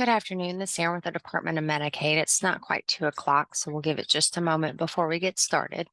Good afternoon. This is Erin with the Department of Medicaid. It's not quite 2 o'clock, so we'll give it just a moment before we get started.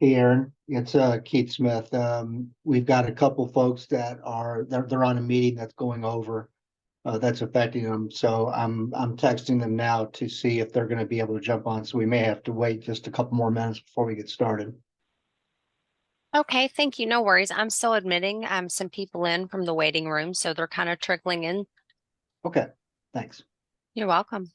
Hey Aaron, it's Keith Smith. We've got a couple folks that they're on a meeting that's going over that's affecting them. So I'm texting them now to see if they're going to be able to jump on. So we may have to wait just a couple more minutes before we get started. Okay, thank you. No worries. I'm still admitting some people in from the waiting room, so they're kind of trickling in. Okay, thanks. You're welcome.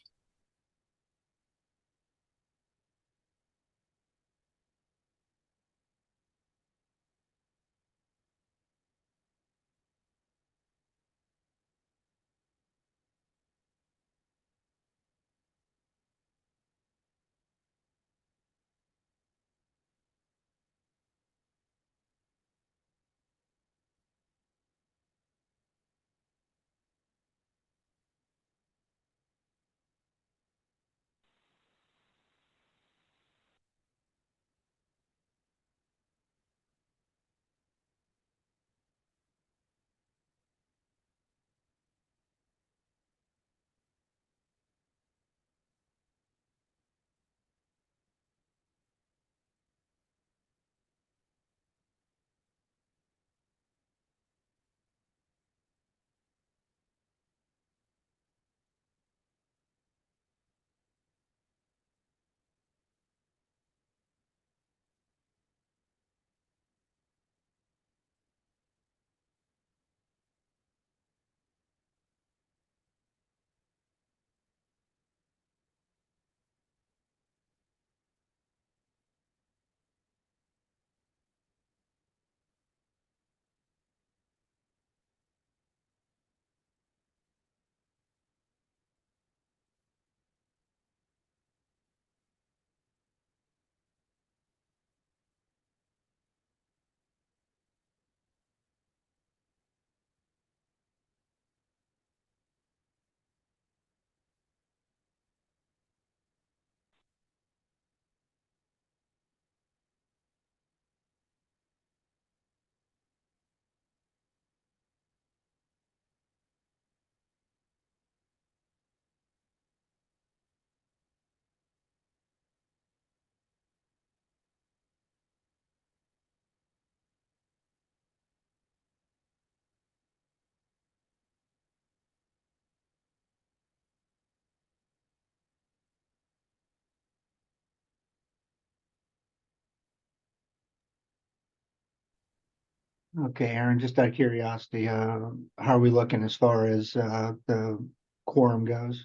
Okay, Aaron, just out of curiosity, how are we looking as far as the quorum goes?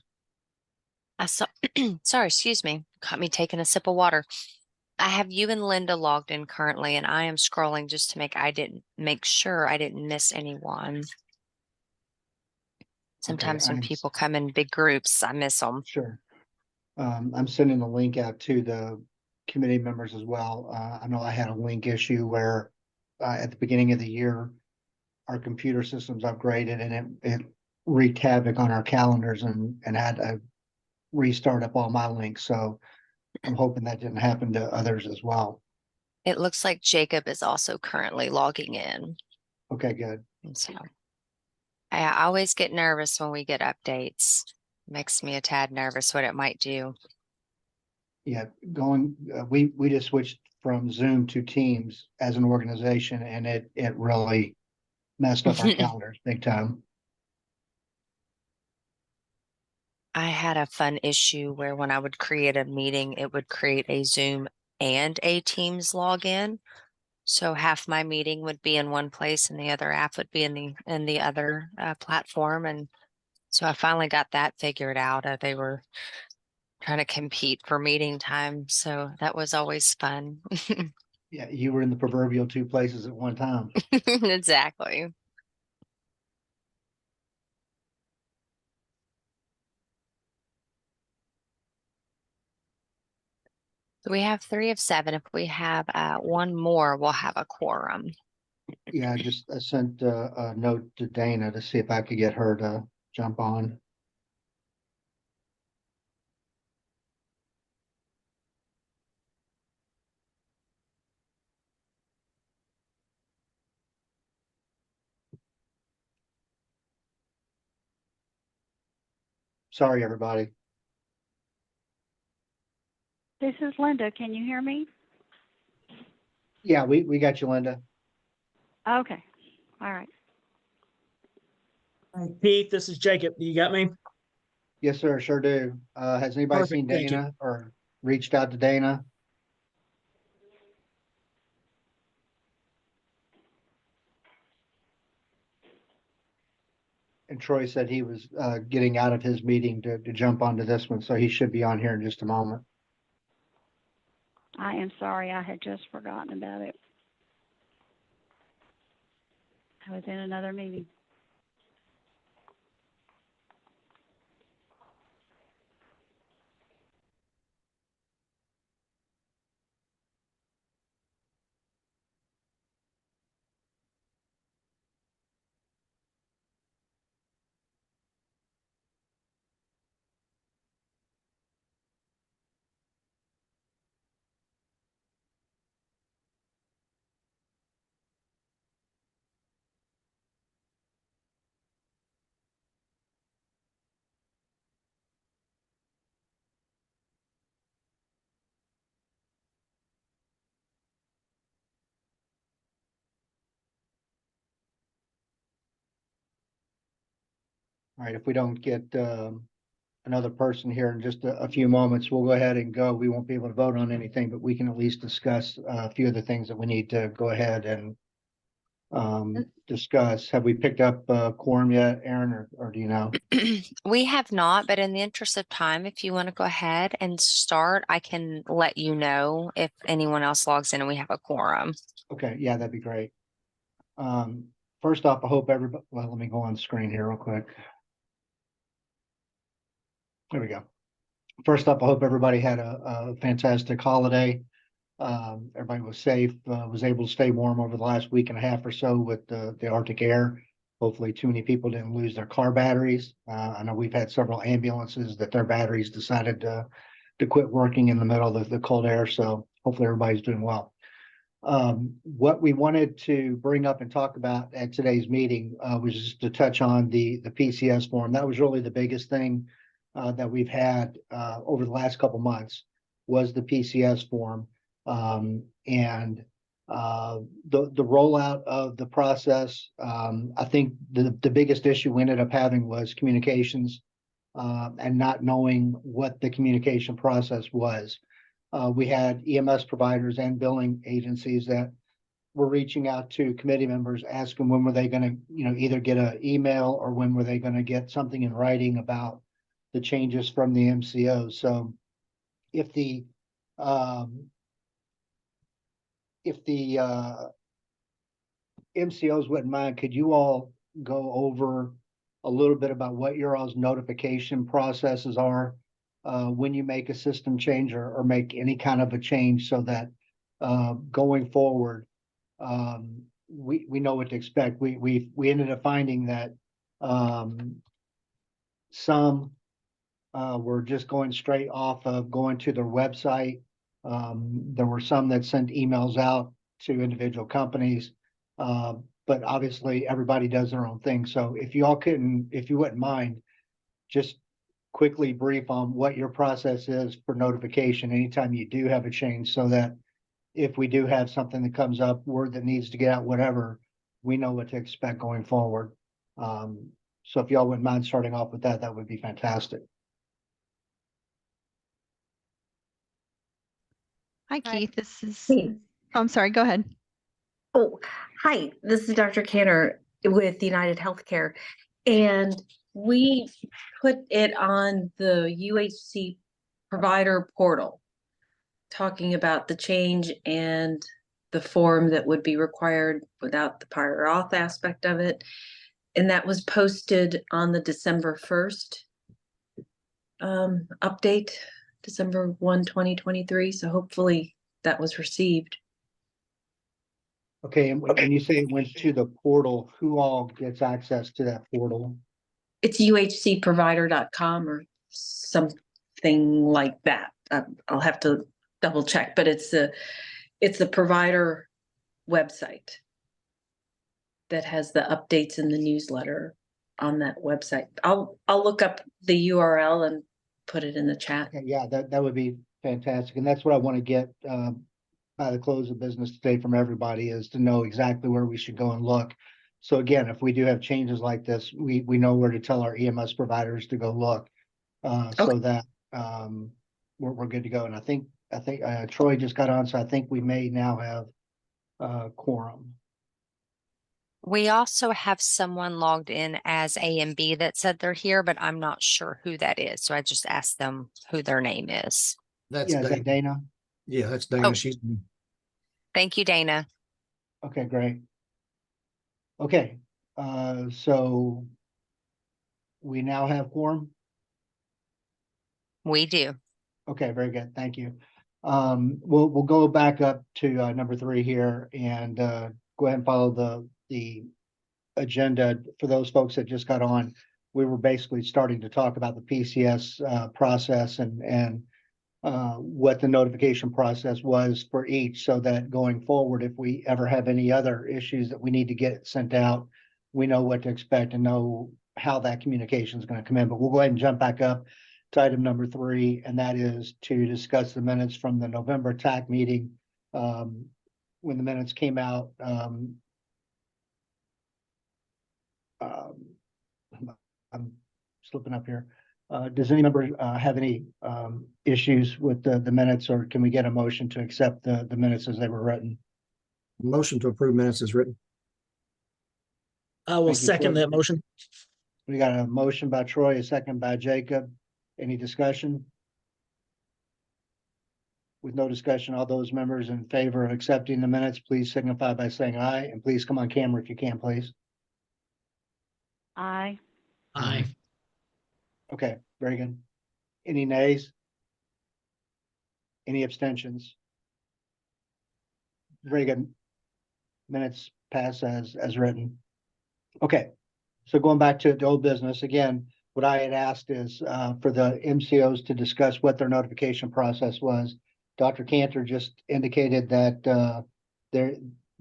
I saw, sorry, excuse me. Caught me taking a sip of water. I have you and Linda logged in currently, and I am scrolling just to make sure I didn't miss anyone. Okay, Sometimes when people come in big groups, I miss them. sure. I'm sending the link out to the committee members as well. I know I had a link issue where at the beginning of the year, our computer systems upgraded and it wreaked havoc on our calendars and had to restart up all my links. So I'm hoping that didn't happen to others as well. It looks like Jacob is also currently logging in. Okay, good. And so I always get nervous when we get updates. Makes me a tad nervous what it might do. Yeah, we just switched from Zoom to Teams as an organization and it really messed up our calendars big time. I had a fun issue where when I would create a meeting, it would create a Zoom and a Teams login. So half my meeting would be in one place and the other half would be in the other platform. And so I finally got that figured out. They were trying to compete for meeting time. So that was always fun. Yeah, you were in the proverbial two places at one time. Exactly. So we have 3 of 7. If we have one more, we'll have a quorum. Yeah, I sent a note to Dana to see if I could get her to jump on. Sorry, everybody. This is Linda. Can you hear me? Yeah, we got you, Linda. Okay. All right. Hi, Pete, this is Jacob. You got me? Yes, sir, sure do. Has anybody Perfect, seen thank you. Dana or reached out to Dana? And Troy said he was getting out of his meeting to jump onto this one, so he should be on here in just a moment. I am sorry. I had just forgotten about it. I was in another meeting. All right, if we don't get another person here in just a few moments, we'll go ahead and go. We won't be able to vote on anything, but we can at least discuss a few of the things that we need to go ahead and discuss. Have we picked up quorum yet, Aaron, or do you know? We have not, but in the interest of time, if you want to go ahead and start, I can let you know if anyone else logs in and we have a quorum. Okay, yeah, that'd be great. First off, I hope everybody, well, let me go on screen here real quick. There we go. First up, I hope everybody had a fantastic holiday. Everybody was safe, was able to stay warm over the last week and a half or so with the Arctic air. Hopefully too many people didn't lose their car batteries. I know we've had several ambulances that their batteries decided to quit working in the middle of the cold air. So hopefully everybody's doing well. What we wanted to bring up and talk about at today's meeting was just to touch on the PCS form. That was really the biggest thing that we've had over the last couple months was the PCS form. And the rollout of the process, I think the biggest issue we ended up having was communications and not knowing what the communication process was. We had EMS providers and billing agencies that were reaching out to committee members, asking when were they going to, either get an email or when were they going to get something in writing about the changes from the MCO. So if the MCOs wouldn't mind, could you all go over a little bit about what your all's notification processes are when you make a system change or make any kind of a change, so that going forward, we know what to expect. We ended up finding that some were just going straight off of going to their website. There were some that sent emails out to individual companies. But obviously everybody does their own thing. So if you wouldn't mind, just quickly brief on what your process is for notification anytime you do have a change, so that if we do have something that comes up, word that needs to get out, whatever, we know what to expect going forward. So if y'all wouldn't mind starting off with that, that would be fantastic. Hi, Hi. Keith. This is, Hey. oh, I'm sorry. Go ahead. Oh, hi. This is Dr. Cantor with United Healthcare. And we put it on the UHC provider portal, talking about the change and the form that would be required without the prior auth aspect of it. And that was posted on the December 1st update, December 1, 2023. So hopefully that was received. Okay, and when you say it went to the portal, who all gets access to that portal? It's uhcprovider.com or something like that. I'll have to double check, but it's the provider website that has the updates in the newsletter on that website. I'll look up the URL and put it in the chat. Okay, yeah, that would be fantastic. And that's what I want to get by the close of business today from everybody, is to know exactly where we should go and look. So again, if we do have changes like this, we know where to tell our EMS providers to go look, so that we're good to go. And I think Troy just got on, so I think we may now have quorum. We also have someone logged in as A and B that said they're here, but I'm not sure who that is. So I just asked them who their name is. That's Yeah, is Dana. that Dana? Yeah, that's Dana. Oh. She's Thank you, Dana. Okay, great. Okay, so we now have quorum. We do. Okay, very good. Thank you. We'll go back up to number 3 here and go ahead and follow the agenda. For those folks that just got on, we were basically starting to talk about the PCS process and what the notification process was for each, so that going forward, if we ever have any other issues that we need to get sent out, we know what to expect and know how that communication is going to come in. But we'll go ahead and jump back up to item number 3, and that is to discuss the minutes from the November TAC meeting. When the minutes came out, I'm slipping up here. Does any member have any issues with the minutes, or can we get a motion to accept the minutes as they were written? motion to approve minutes is written. I will Thank you, second Troy. that motion. We got a motion by Troy, a second by Jacob. Any discussion? With no discussion, all those members in favor of accepting the minutes, please signify by saying aye, and please come on camera if you can, please. Aye. Aye. Okay, very good. Any nays? Any abstentions? Very good. Minutes pass as written. Okay, so going back to the old business, again, what I had asked is for the MCOs to discuss what their notification process was. Dr. Cantor just indicated that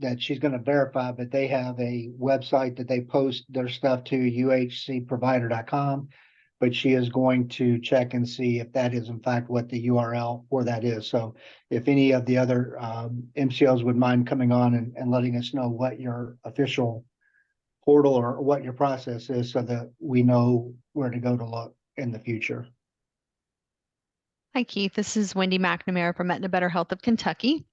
that she's going to verify, but they have a website that they post their stuff to, uhcprovider.com. But she is going to check and see if that is in fact what the URL for that is. So if any of the other MCOs would mind coming on and letting us know what your official portal or what your process is, so that we know where to go to look in the future. Hi, Keith. This is Wendy McNamara from Aetna Better Health of Kentucky.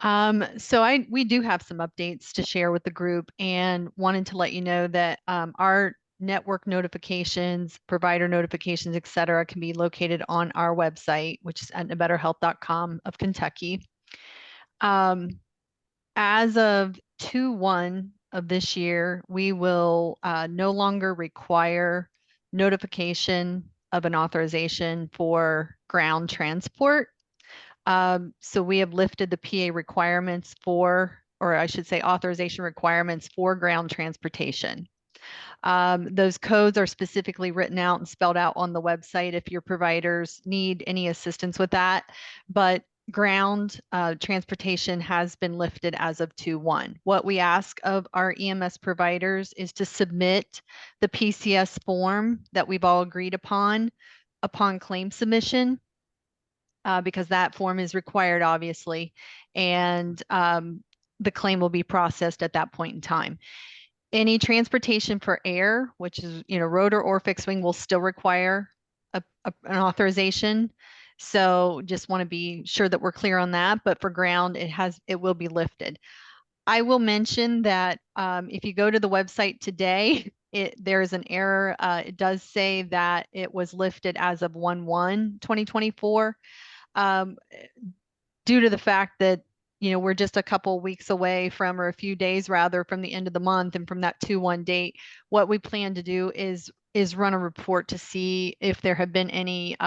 So we do have some updates to share with the group, and wanted to let you know that our network notifications, provider notifications, et cetera, can be located on our website, which is aetnabetterhealth.com of Kentucky. As of 2/1 of this year, we will no longer require notification of an authorization for ground transport. So we have lifted the PA requirements for, or I should say authorization requirements for ground transportation. Those codes are specifically written out and spelled out on the website if your providers need any assistance with that. But ground transportation has been lifted as of 2/1. What we ask of our EMS providers is to submit the PCS form that we've all agreed upon claim submission, because that form is required, obviously, and the claim will be processed at that point in time. Any transportation for air, which is, rotor or fixed wing, will still require an authorization. So just want to be sure that we're clear on that. But for ground, it will be lifted. I will mention that if you go to the website today, there is an error. It does say that it was lifted as of 1/1/2024. Due to the fact that we're just a couple weeks away from, or a few days rather, from the end of the month and from that 2/1 date. What we plan to do is run a report to see if there have been any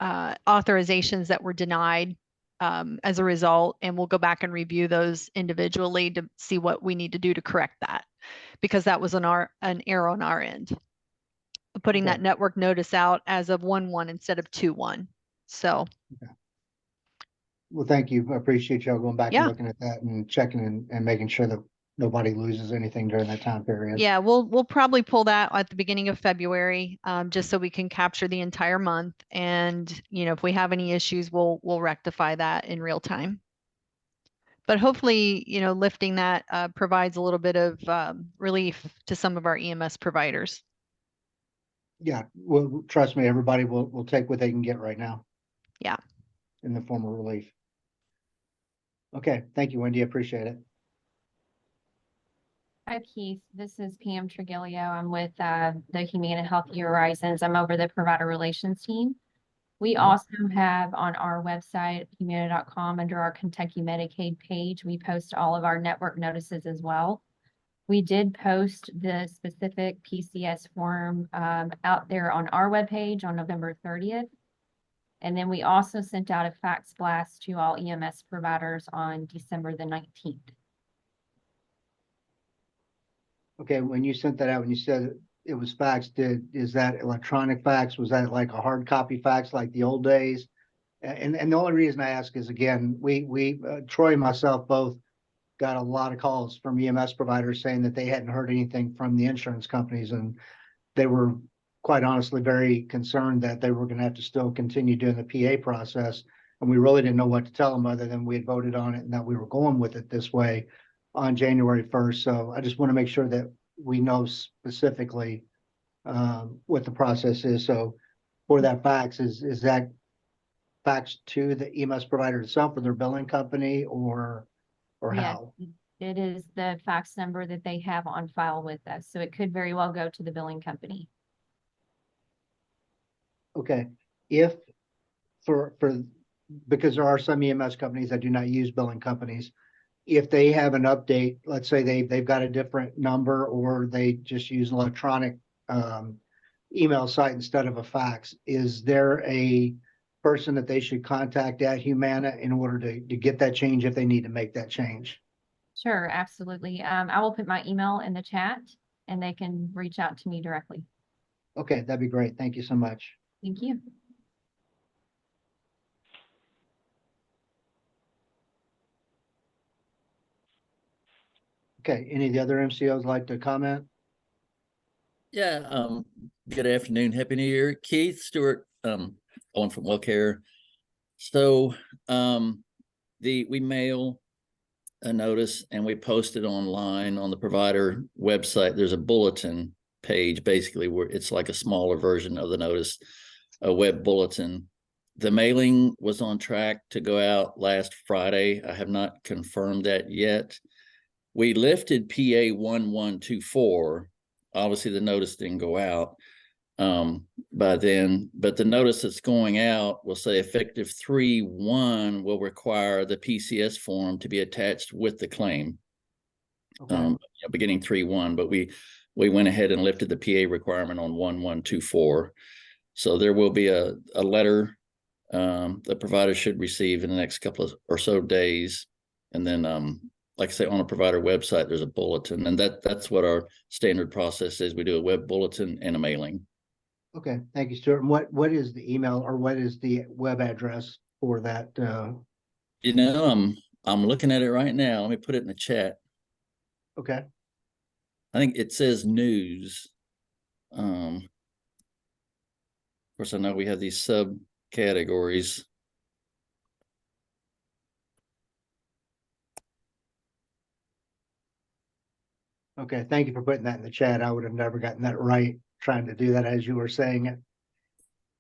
authorizations that were denied as a result, and we'll go back and review those individually to see what we need to do to correct that, because that was an error on our end, putting that network notice out as of 1/1 instead of 2/1. So. Well, thank you. I appreciate y'all going back Yeah. and looking at that and checking and making sure that nobody loses anything during that time period. Yeah, we'll probably pull that at the beginning of February, just so we can capture the entire month. And if we have any issues, we'll rectify that in real time. But hopefully, lifting that provides a little bit of relief to some of our EMS providers. Yeah, well, trust me, everybody will take what they can get right now. Yeah. In the form of relief. Okay, thank you, Wendy. I appreciate it. Hi, Keith. This is Pam Trigilio. I'm with the Humane and Healthy Horizons. I'm over the provider relations team. We also have on our website, humana.com, under our Kentucky Medicaid page, we post all of our network notices as well. We did post the specific PCS form out there on our webpage on November 30th. And then we also sent out a fax blast to all EMS providers on December the 19th. Okay, when you sent that out, when you said it was faxed, is that electronic fax? Was that like a hard copy fax like the old days? And the only reason I ask is, again, we Troy and myself both got a lot of calls from EMS providers saying that they hadn't heard anything from the insurance companies, and they were quite honestly very concerned that they were going to have to still continue doing the PA process. And we really didn't know what to tell them other than we had voted on it and that we were going with it this way on January 1st. So I just want to make sure that we know specifically what the process is. So for that fax, is that faxed to the EMS provider itself or their billing company, or Yes, how? it is the fax number that they have on file with us. So it could very well go to the billing company. Okay, if because there are some EMS companies that do not use billing companies, if they have an update, let's say they've got a different number or they just use an electronic email site instead of a fax, is there a person that they should contact at Humana in order to get that change if they need to make that change? Sure, absolutely. I will put my email in the chat and they can reach out to me directly. Okay, that'd be great. Thank you so much. Thank you. Okay, any of the other MCOs like to comment? Yeah, good afternoon. Happy New Year. Keith Stewart, calling from WellCare. So we mail a notice and we post it online on the provider website. There's a bulletin page basically where it's like a smaller version of the notice, a web bulletin. The mailing was on track to go out last Friday. I have not confirmed that yet. We lifted PA 1124. Obviously, the notice didn't go out by then, but the notice that's going out will say effective 3/1 will require the PCS form to be attached with the claim. Okay. beginning 3/1, but we went ahead and lifted the PA requirement on 1/1/24. So there will be a letter the provider should receive in the next couple of or so days. And then, like I say, on a provider website, there's a bulletin, and that's what our standard process is. We do a web bulletin and a mailing. Okay, thank you, Stuart. And what is the email or what is the web address for that? You know, I'm looking at it right now. Let me put it in the chat. Okay, I think it says news. Of course, I know we have these subcategories. okay, thank you for putting that in the chat. I would have never gotten that right, trying to do that as you were saying it.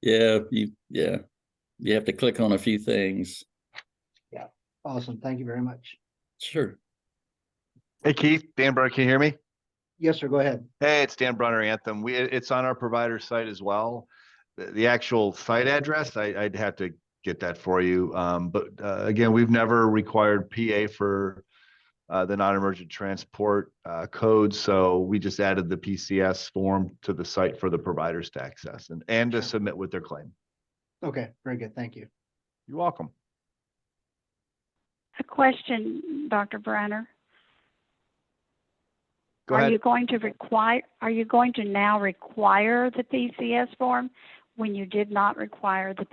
Yeah, you have to click on a few things. Awesome, thank you very much. Sure. Hey Keith, Dan Brunner, can you hear me? Yes, sir, go ahead. Hey, it's Dan Brunner, Anthem. It's on our provider site as well. The actual site address, I'd have to get that for you. But again, we've never required PA for the non-emergent transport code. So we just added the PCS form to the site for the providers to access and to submit with their claim. Okay, very good, thank you. You're welcome. A question, Dr. Brenner. Go Are ahead. you going to now require the PCS form when you did not require the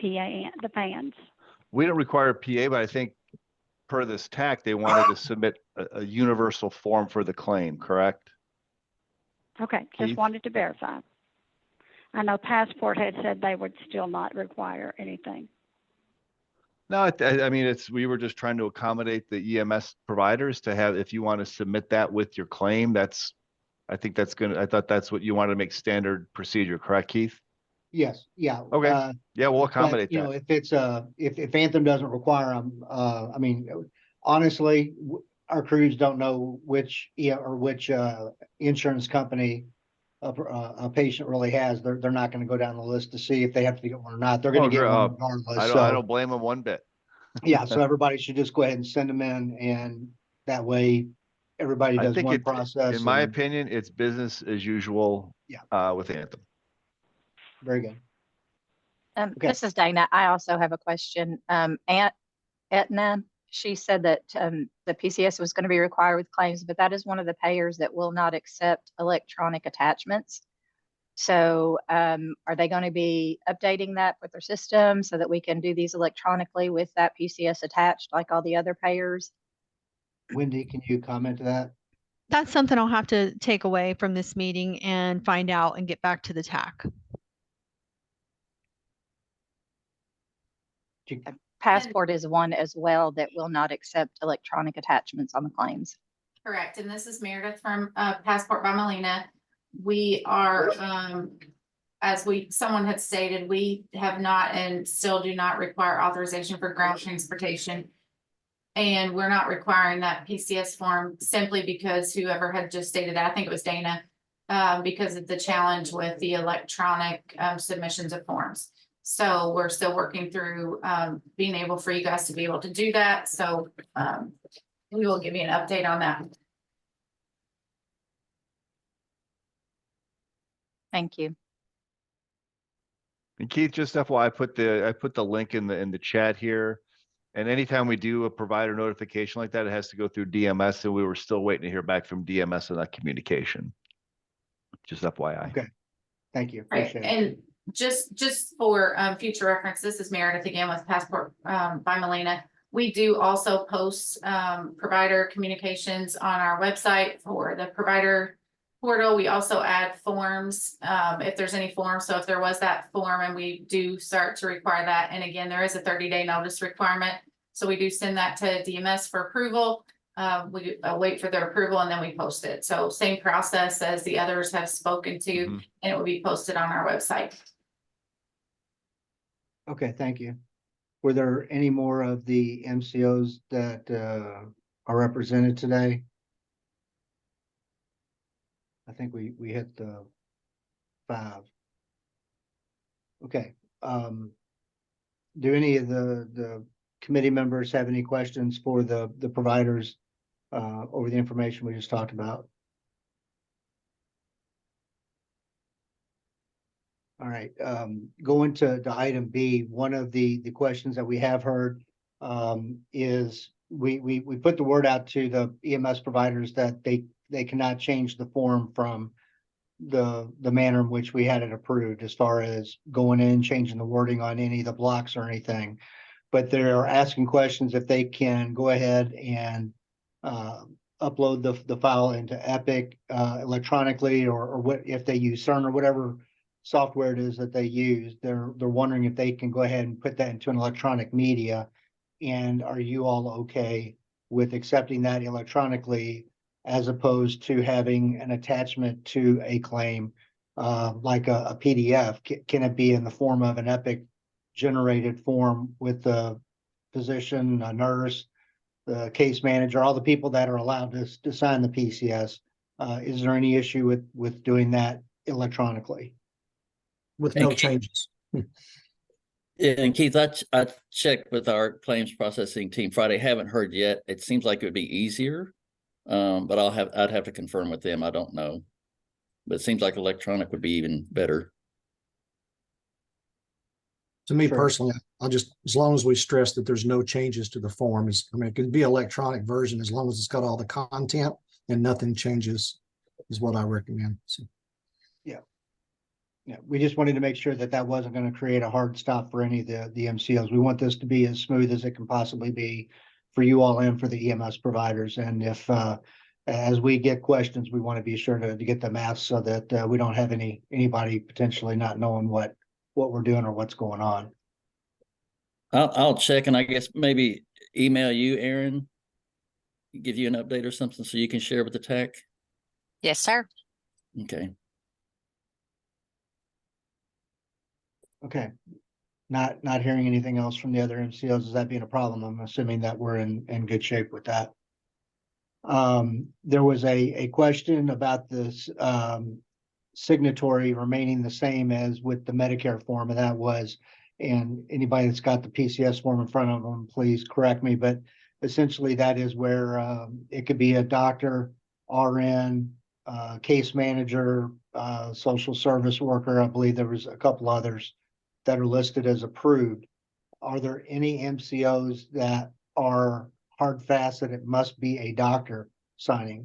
the PANS? We don't require a PA, but I think per this TAC, they wanted to submit a universal form for the claim, correct? Okay, Keith? just wanted to verify. I know Passport had said they would still not require anything. No, I mean, we were just trying to accommodate the EMS providers to have, if you want to submit that with your claim, I thought that's what you wanted to make standard procedure, correct, Keith? Yes, yeah. Okay. Yeah, we'll But, accommodate you know, that. if it's if Anthem doesn't require them, I mean, honestly, our crews don't know which insurance company a patient really has. They're not going to go down the list to see if they have to get one or not. They're going to get one regardless. I So don't blame them one bit. yeah, so everybody should just go ahead and send them in, and that way everybody I does think one process. in my and- opinion, it's business as usual. Yeah. With Anthem. Very good. Okay. This is Dana. I also have a question. Aunt Etna, she said that the PCS was going to be required with claims, but that is one of the payers that will not accept electronic attachments. So are they going to be updating that with their system so that we can do these electronically with that PCS attached like all the other payers? Wendy, can you comment to that? That's something I'll have to take away from this meeting and find out and get back to the TAC. Passport is one as well that will not accept electronic attachments on the claims. Correct, and this is Meredith from Passport by Melina. We are, as someone had stated, we have not and still do not require authorization for ground transportation. And we're not requiring that PCS form simply because whoever had just stated that, I think it was Dana, because of the challenge with the electronic submissions of forms. So we're still working through being able for you guys to be able to do that. So we will give you an update on that. Thank you. And Keith, just FYI, I put the link in the chat here. And anytime we do a provider notification like that, it has to go through DMS, and we were still waiting to hear back from DMS on that communication. Just FYI. Okay. Thank you. Right, Appreciate it. and just for future reference, this is Meredith again with Passport by Melina. We do also post provider communications on our website for the provider portal. We also add forms if there's any forms. So if there was that form and we do start to require that, and again, there is a 30-day notice requirement. So we do send that to DMS for approval. We wait for their approval and then we post it. So same process as the others have spoken to, and it will be posted on our website. Okay, thank you. Were there any more of the MCOs that are represented today? I think we hit the 5. Okay. Do any of the committee members have any questions for the providers over the information we just talked about. All right, going to item B, one of the questions that we have heard is we put the word out to the EMS providers that they cannot change the form from the manner in which we had it approved, as far as going in, changing the wording on any of the blocks or anything. But they're asking questions if they can go ahead and upload the file into Epic electronically, or what if they use CERN or whatever software it is that they use. They're wondering if they can go ahead and put that into an electronic media. And are you all okay with accepting that electronically, as opposed to having an attachment to a claim like a PDF? Can it be in the form of an Epic generated form with the physician, a nurse, the case manager, all the people that are allowed to sign the PCS? Is there any issue with doing that electronically? With And no Keith- changes. Yeah, and Keith, I checked with our claims processing team Friday. Haven't heard yet. It seems like it would be easier, but I'd have to confirm with them. I don't know, but it seems like electronic would be even better. To me Sure. personally, I'll just, as long as we stress that there's no changes to the form, I mean, it could be electronic version as long as it's got all the content and nothing changes is what I recommend. So, Yeah, we just wanted to make sure that that wasn't going to create a hard stop for any of the MCOs. We want this to be as smooth as it can possibly be for you all and for the EMS providers. And if, as we get questions, we want to be sure to get them asked so that we don't have anybody potentially not knowing what we're doing or what's going on. I'll check, and I guess maybe email you, Aaron, give you an update or something so you can share with the TAC. Yes, sir. Okay. Okay. Not hearing anything else from the other MCOs. Is that being a problem? I'm assuming that we're in good shape with that. There was a question about this signatory remaining the same as with the Medicare form, and that was, and anybody that's got the PCS form in front of them, please correct me, but essentially that is where it could be a doctor, RN, case manager, social service worker. I believe there was a couple others that are listed as approved. Are there any MCOs that are hard fast that it must be a doctor signing?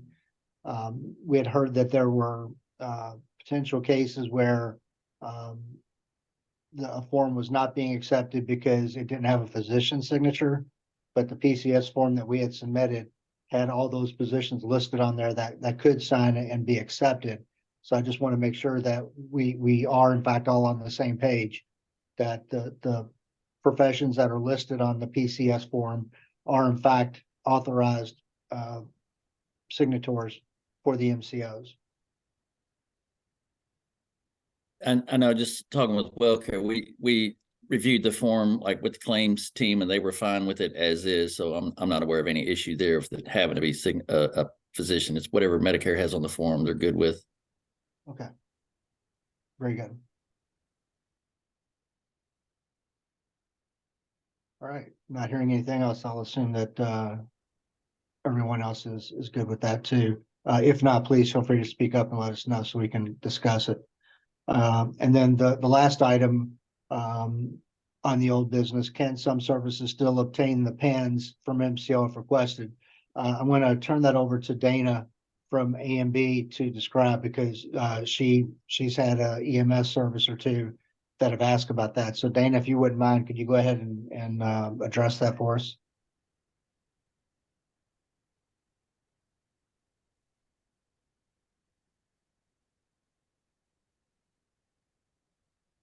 We had heard that there were potential cases where the form was not being accepted because it didn't have a physician signature, but the PCS form that we had submitted had all those positions listed on there that could sign it and be accepted. So I just want to make sure that we are in fact all on the same page, that the professions that are listed on the PCS form are in fact authorized signatories for the MCOs. And I know, just talking with WellCare, we reviewed the form like with the claims team, and they were fine with it as is. So I'm not aware of any issue there with it having to be a physician. It's whatever Medicare has on the form they're good with. Okay. Very good. All right, not hearing anything else, I'll assume that everyone else is good with that too. If not, please feel free to speak up and let us know so we can discuss it. And then the last item on the old business, can some services still obtain the pens from MCO if requested? I'm going to turn that over to Dana from AMB to describe, because she's had a EMS service or two that have asked about that. So Dana, if you wouldn't mind, could you go ahead and address that for us?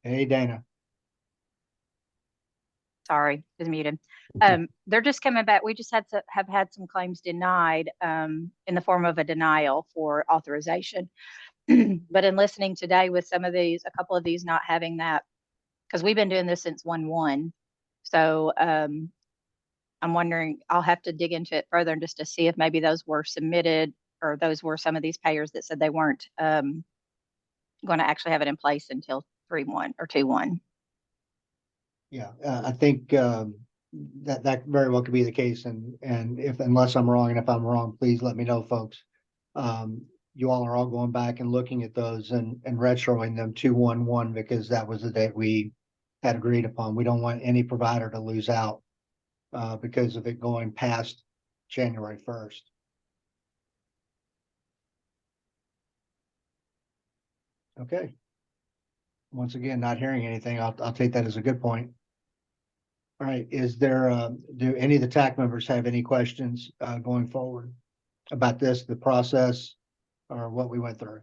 Hey, Dana. Sorry, is muted. They're just coming back. We just have had some claims denied in the form of a denial for authorization. But in listening today with a couple of these not having that, because we've been doing this since 1/1. So I'm wondering, I'll have to dig into it further just to see if maybe those were submitted, or those were some of these payers that said they weren't going to actually have it in place until 3/1 or 2/1. Yeah, I think that very well could be the case, and if, unless I'm wrong, and if I'm wrong, please let me know, folks. You all are all going back and looking at those and retroing them to 1/1, because that was the date we had agreed upon. We don't want any provider to lose out because of it going past January 1st. Okay. Once again, not hearing anything, I'll take that as a good point. All right, is there, do any of the TAC members have any questions going forward about this, the process, or what we went through?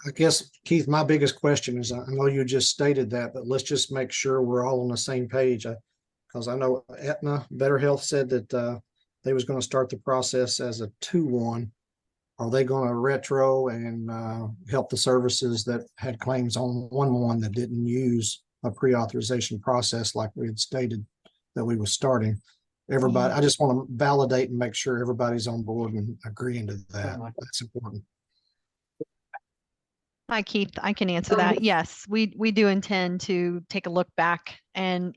I guess, Keith, my biggest question is, I know you just stated that, but let's just make sure we're all on the same page. Because I know Aetna Better Health said that they was going to start the process as a 2/1. Are they going to retro and help the services that had claims on 1/1 that didn't use a pre-authorization process like we had stated that we were starting? Everybody, I just want to validate and make sure everybody's on board and agreeing to that. That's important. Hi, Keith. I can answer that. Yes, we do intend to take a look back and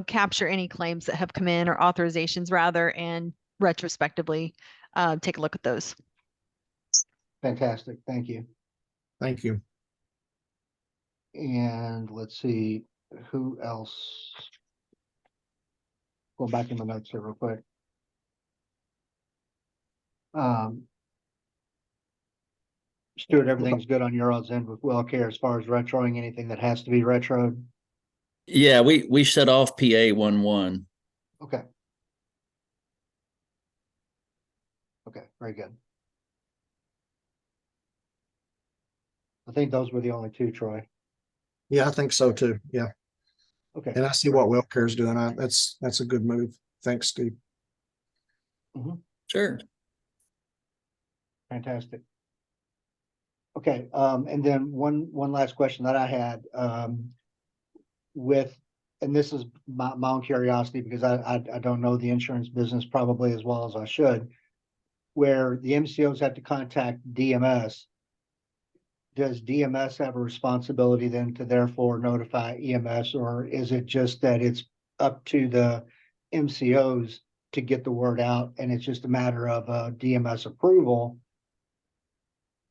capture any claims that have come in, or authorizations rather, and retrospectively take a look at those. Fantastic, thank you. Thank you. And let's see, who else? Go back in the notes here real quick. Stuart, everything's good on your all's end with WellCare as far as retroing anything that has to be retroed? Yeah, we shut off PA 1/1. Okay. Okay, very good. I think those were the only two, Troy. Yeah, I think so too. Yeah. Okay. And I see what WellCare is doing. That's a good move. Thanks, Steve. Sure. Fantastic. Okay, and then one last question that I had, with, and this is my own curiosity, because I don't know the insurance business probably as well as I should, where the MCOs have to contact DMS. Does DMS have a responsibility then to therefore notify EMS, or is it just that it's up to the MCOs to get the word out, and it's just a matter of DMS approval,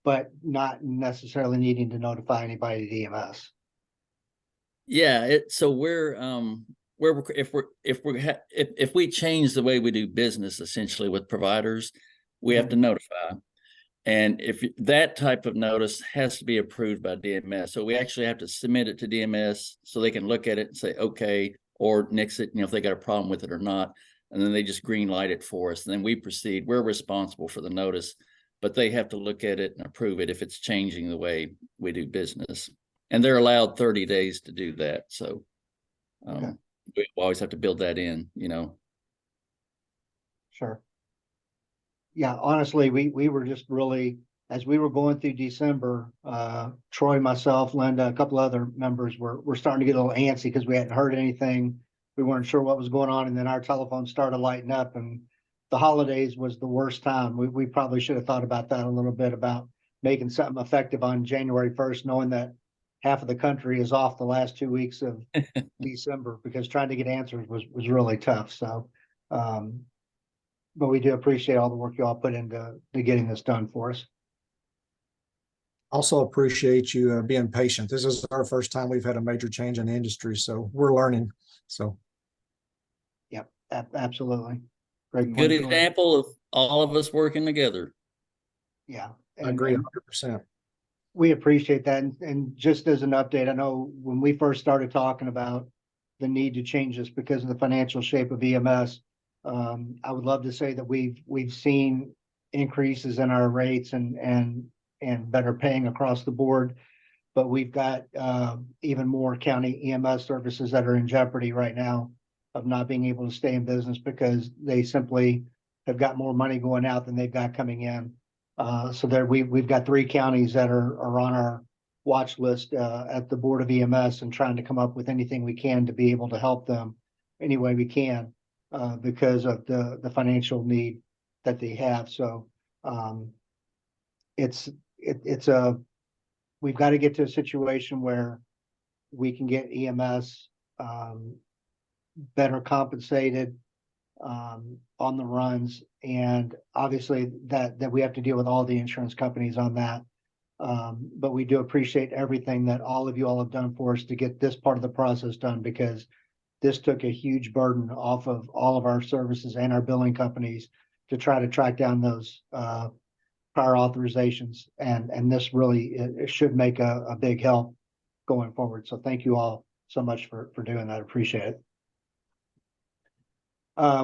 but not necessarily needing to notify anybody to DMS? Yeah, so if we change the way we do business essentially with providers, we have to notify. And if that type of notice has to be approved by DMS, so we actually have to submit it to DMS so they can look at it and say, okay, or nix it, if they got a problem with it or not. And then they just green light it for us. And then we proceed. We're responsible for the notice, but they have to look at it and approve it if it's changing the way we do business. And they're allowed 30 days to do that. So we always have to build that in, Sure. Yeah, honestly, we were just really, as we were going through December, Troy, myself, Linda, a couple other members were starting to get a little antsy because we hadn't heard anything. We weren't sure what was going on, and then our telephone started lighting up, and the holidays was the worst time. We probably should have thought about that a little bit, about making something effective on January 1st, knowing that half of the country is off the last 2 weeks of December, because trying to get answers was really tough. So, but we do appreciate all the work you all put into getting this done for us. Also appreciate you being patient. This is our first time we've had a major change in the industry, so we're learning. So, yep, absolutely. Great. Good example of all of us working together. Yeah, I agree 100%. We appreciate that. And just as an update, I know when we first started talking about the need to change this because of the financial shape of EMS, I would love to say that we've seen increases in our rates and better paying across the board, but we've got even more county EMS services that are in jeopardy right now of not being able to stay in business because they simply have got more money going out than they've got coming in. So there we've got 3 counties that are on our watch list at the Board of EMS, and trying to come up with anything we can to be able to help them any way we can because of the financial need that they have. So we've got to get to a situation where we can get EMS better compensated on the runs. And obviously that we have to deal with all the insurance companies on that. But we do appreciate everything that all of you all have done for us to get this part of the process done, because this took a huge burden off of all of our services and our billing companies to try to track down those prior authorizations. And this really, it should make a big help going forward. So thank you all so much for doing that. I appreciate it.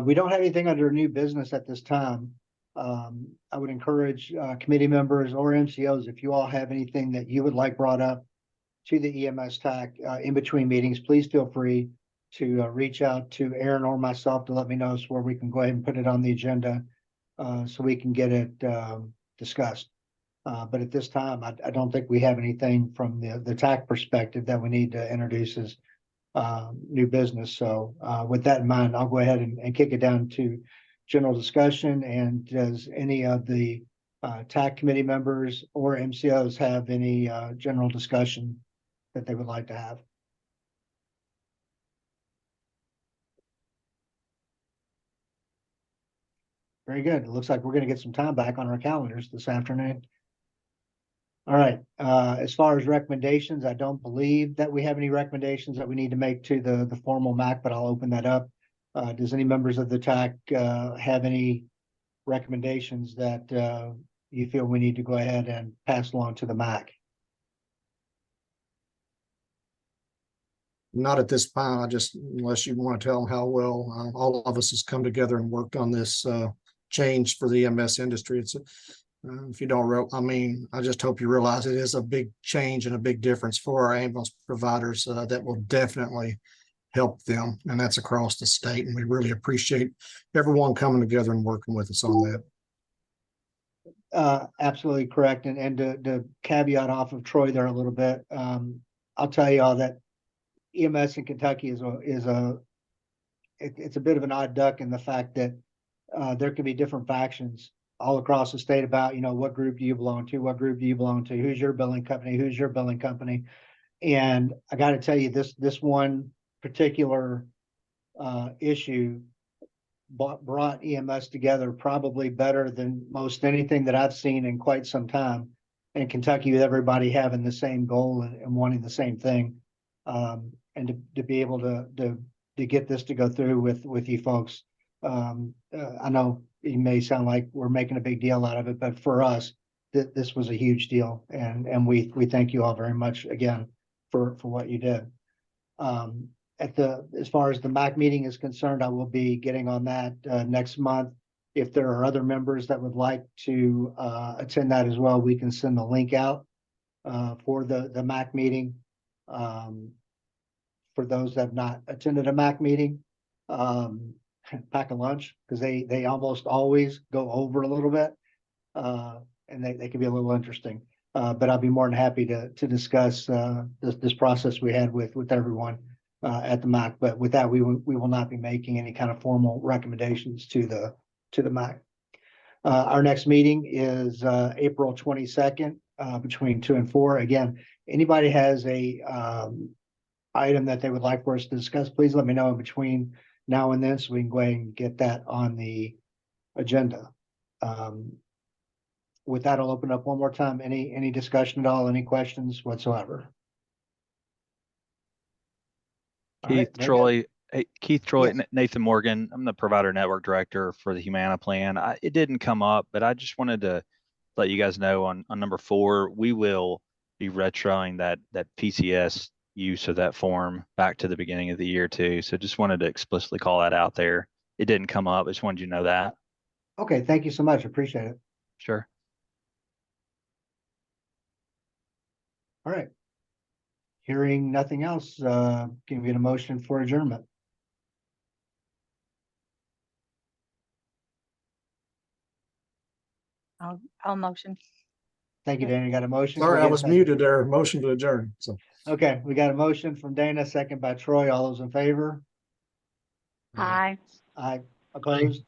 We don't have anything under new business at this time. I would encourage committee members or MCOs, if you all have anything that you would like brought up to the EMS TAC in between meetings, please feel free to reach out to Aaron or myself to let me know, so where we can go ahead and put it on the agenda so we can get it discussed. But at this time, I don't think we have anything from the TAC perspective that we need to introduce as new business. So with that in mind, I'll go ahead and kick it down to general discussion. And does any of the TAC committee members or MCOs have any general discussion that they would like to have? Very good. It looks like we're going to get some time back on our calendars this afternoon. All right. As far as recommendations, I don't believe that we have any recommendations that we need to make to the formal MAC, but I'll open that up. Does any members of the TAC have any recommendations that you feel we need to go ahead and pass along to the MAC? Not at this time. I just, unless you want to tell them how well all of us has come together and worked on this change for the EMS industry. It's if you don't, I just hope you realize it is a big change and a big difference for our ambulance providers that will definitely help them, and that's across the state. And we really appreciate everyone coming together and working with us on that. Absolutely correct. And to caveat off of Troy there a little bit, I'll tell you all that EMS in Kentucky is a bit of an odd duck in the fact that there can be different factions all across the state about, what group do you belong to? What group do you belong to? Who's your billing company? Who's your billing company? And I got to tell you, this one particular issue brought EMS together probably better than most anything that I've seen in quite some time in Kentucky, with everybody having the same goal and wanting the same thing. And to be able to get this to go through with you folks. I know it may sound like we're making a big deal out of it, but for us, this was a huge deal. And we thank you all very much again for what you did. As far as the MAC meeting is concerned, I will be getting on that next month. If there are other members that would like to attend that as well, we can send the link out for the MAC meeting. For those that have not attended a MAC meeting, pack a lunch, because they almost always go over a little bit, and they can be a little interesting. But I'll be more than happy to discuss this process we had with everyone at the MAC. But with that, we will not be making any kind of formal recommendations to the MAC. Our next meeting is April 22nd between 2 and 4. Again, anybody has a item that they would like for us to discuss, please let me know in between now and then, so we can go ahead and get that on the agenda. With that, I'll open up one more time. Any discussion at all? Any questions whatsoever? Keith, Troy, hey, Keith, Troy, Nathan Morgan. I'm the provider network director for the Humana plan. It didn't come up, but I just wanted to let you guys know on number 4, we will be retroing that PCS use of that form back to the beginning of the year too. So just wanted to explicitly call that out there. It didn't come up. I just wanted you to know that. Okay, thank you so much. Appreciate it. Sure. All right. Hearing nothing else, can we get a motion for adjournment? I'll motion. Thank you, Dana. Got a motion? Sorry, I was muted there. Motion to adjourn. So okay, we got a motion from Dana, second by Troy. All those in favor? Aye. Aye. Opposed?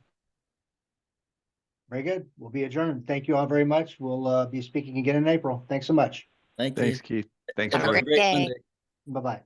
Very good. We'll be adjourned. Thank you all very much. We'll be speaking again in April. Thanks so much. Thank you. Thanks, Keith. Thanks, Have a Troy. great day. Monday. Bye-bye.